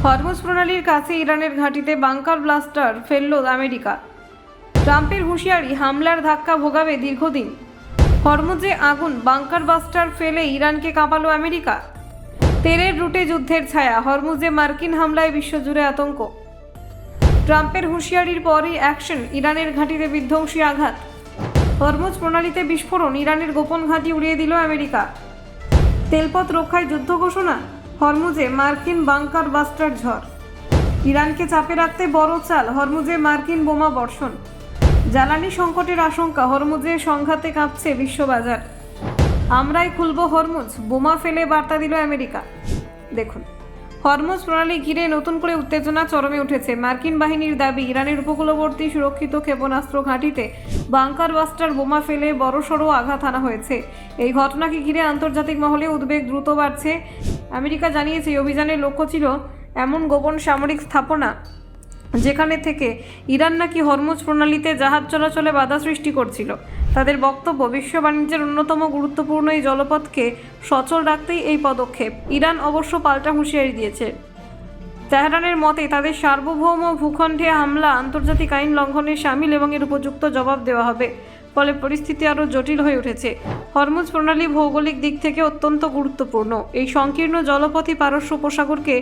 Hormuz প্রণালীর কাছে ইরানের ঘাঁটিতে বাংকার ব্লাস্টার ফেলল আমেরিকা। ট্রাম্পের হুঁশিয়ারি, হামলার ধাক্কা ভোগাবে দীর্ঘদিন। হরমুজে আগুন, বাংকার ব্লাস্টার ফেলে ইরানকে কাঁপালো আমেরিকা। তেলের রুটে যুদ্ধের ছায়া, হরমুজে মার্কিন হামলায় বিশ্বজুড়ে আতঙ্ক। ট্রাম্পের হুঁশিয়ারির পরই অ্যাকশন, ইরানের ঘাঁটিতে বিধ্বংসী আঘাত। হরমুজ প্রণালীতে বিস্ফোরণ, ইরানের গোপন ঘাঁটি উড়িয়ে দিল আমেরিকা। তেলপথ রক্ষায় যুদ্ধ ঘোষণা, হরমুজে মার্কিন বাংকার ব্লাস্টার ঝড়। ইরানকে চাপে রাখতে বড় চাল, হরমুজে মার্কিন বোমা বর্ষণ। জ্বালানি সংকটের আশঙ্কা, হরমুজে সংঘাতে কাঁপছে বিশ্ববাজার। আমরাই খুলব হরমুজ, বোমা ফেলে বার্তা দিল আমেরিকা। দেখুন, হরমুজ প্রণালী ঘিরে নতুন করে উত্তেজনা চরমে উঠেছে। মার্কিন বাহিনীর দাবি, ইরানের উপকূলবর্তী সুরক্ষিত ক্ষেপণাস্ত্র ঘাঁটিতে বাংকার ব্লাস্টার বোমা ফেলে বড়সড় আঘাত আনা হয়েছে। এই ঘটনাকে ঘিরে আন্তর্জাতিক মহলে উদ্বেগ দ্রুত বাড়ছে। আমেরিকা জানিয়েছে, অভিযানের লক্ষ্য ছিল এমন গোপন সামরিক স্থাপনা যেখানে থেকে ইরান নাকি হরমুজ প্রণালীতে জাহাজ চলাচলে বাধা সৃষ্টি করছিল। তাদের বক্তব্য, বিশ্ব বাণিজ্যের অন্যতম গুরুত্বপূর্ণ এই জলপথকে সচল রাখতেই এই পদক্ষেপ। ইরান অবশ্য পাল্টা হুঁশিয়ারি দিয়েছে। তেহরানের মতে, তাদের সার্বভৌম ভূখণ্ডে হামলা আন্তর্জাতিক আইন লঙ্ঘনের শামিল এবং এর উপযুক্ত জবাব দেওয়া হবে। ফলে পরিস্থিতি আরও জটিল হয়ে উঠেছে। হরমুজ প্রণালী ভৌগোলিক দিক থেকে অত্যন্ত গুরুত্বপূর্ণ। এই সংকীর্ণ জলপথই পারস্য উপসাগরকে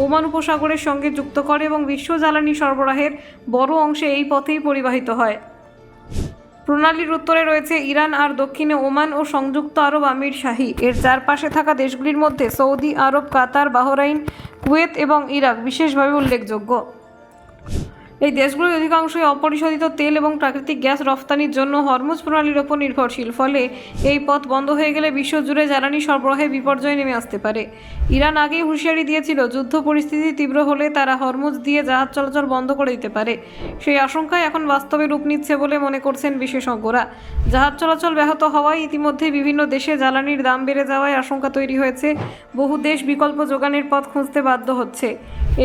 ওমান উপসাগরের সঙ্গে যুক্ত করে এবং বিশ্ব জ্বালানি সরবরাহের বড় অংশে এই পথেই পরিবাহিত হয়। প্রণালীর উত্তরে রয়েছে ইরান আর দক্ষিণে ওমান ও সংযুক্ত আরব আমিরশাহী। এর চারপাশে থাকা দেশগুলির মধ্যে সৌদি আরব, কাতার, বাহরাইন, কুয়েত এবং ইরাক বিশেষভাবে উল্লেখযোগ্য। এই দেশগুলোর অধিকাংশই অপরিশোধিত তেল এবং প্রাকৃতিক গ্যাস রফতানির জন্য হরমুজ প্রণালীর ওপর নির্ভরশীল। ফলে এই পথ বন্ধ হয়ে গেলে বিশ্বজুড়ে জ্বালানি সরবরাহে বিপর্যয় নেমে আসতে পারে। ইরান আগেই হুঁশিয়ারি দিয়েছিল, যুদ্ধ পরিস্থিতি তীব্র হলে তারা হরমুজ দিয়ে জাহাজ চলাচল বন্ধ করে দিতে পারে। সেই আশঙ্কায় এখন বাস্তবে রূপ নিচ্ছে বলে মনে করছেন বিশেষজ্ঞরা। জাহাজ চলাচল ব্যাহত হওয়ায় ইতিমধ্যে বিভিন্ন দেশে জ্বালানির দাম বেড়ে যাওয়ায় আশঙ্কা তৈরি হয়েছে। বহু দেশ বিকল্প যোগানের পথ খুঁজতে বাধ্য হচ্ছে।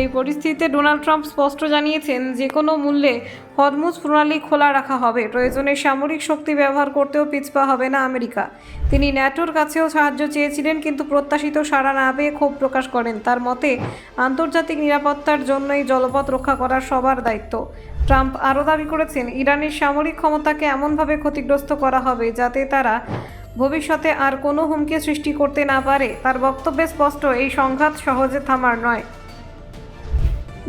এই পরিস্থিতিতে ডোনাল্ড ট্রাম্প স্পষ্ট জানিয়েছেন, যে কোনো মূল্যে হরমুজ প্রণালী খোলা রাখা হবে। প্রয়োজনে সামরিক শক্তি ব্যবহার করতেও পিছপা হবে না আমেরিকা। তিনি ন্যাটোর কাছেও সাহায্য চেয়েছিলেন, কিন্তু প্রত্যাশিত সাড়া না পেয়ে ক্ষোভ প্রকাশ করেন। তার মতে, আন্তর্জাতিক নিরাপত্তার জন্য এই জলপথ রক্ষা করা সবার দায়িত্ব। ট্রাম্প আরও দাবি করেছেন, ইরানের সামরিক ক্ষমতাকে এমনভাবে ক্ষতিগ্রস্ত করা হবে যাতে তারা ভবিষ্যতে আর কোনো হুমকি সৃষ্টি করতে না পারে। তার বক্তব্যে স্পষ্ট, এই সংঘাত সহজে থামার নয়।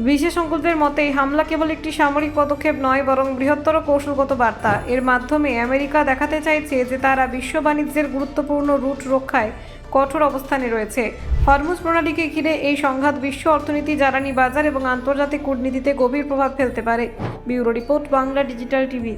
বিশেষজ্ঞদের মতে, এই হামলা কেবল একটি সামরিক পদক্ষেপ নয়, বরং বৃহত্তর কৌশলগত বার্তা। এর মাধ্যমে আমেরিকা দেখাতে চাইছে যে তারা বিশ্ব বাণিজ্যের গুরুত্বপূর্ণ রুট রক্ষায় কঠোর অবস্থানে রয়েছে। হরমুজ প্রণালীকে ঘিরে এই সংঘাত বিশ্ব অর্থনীতি, জ্বালানি বাজার এবং আন্তর্জাতিক কূটনীতিতে গভীর প্রভাব ফেলতে পারে। Bureau report, Bangla digital TV.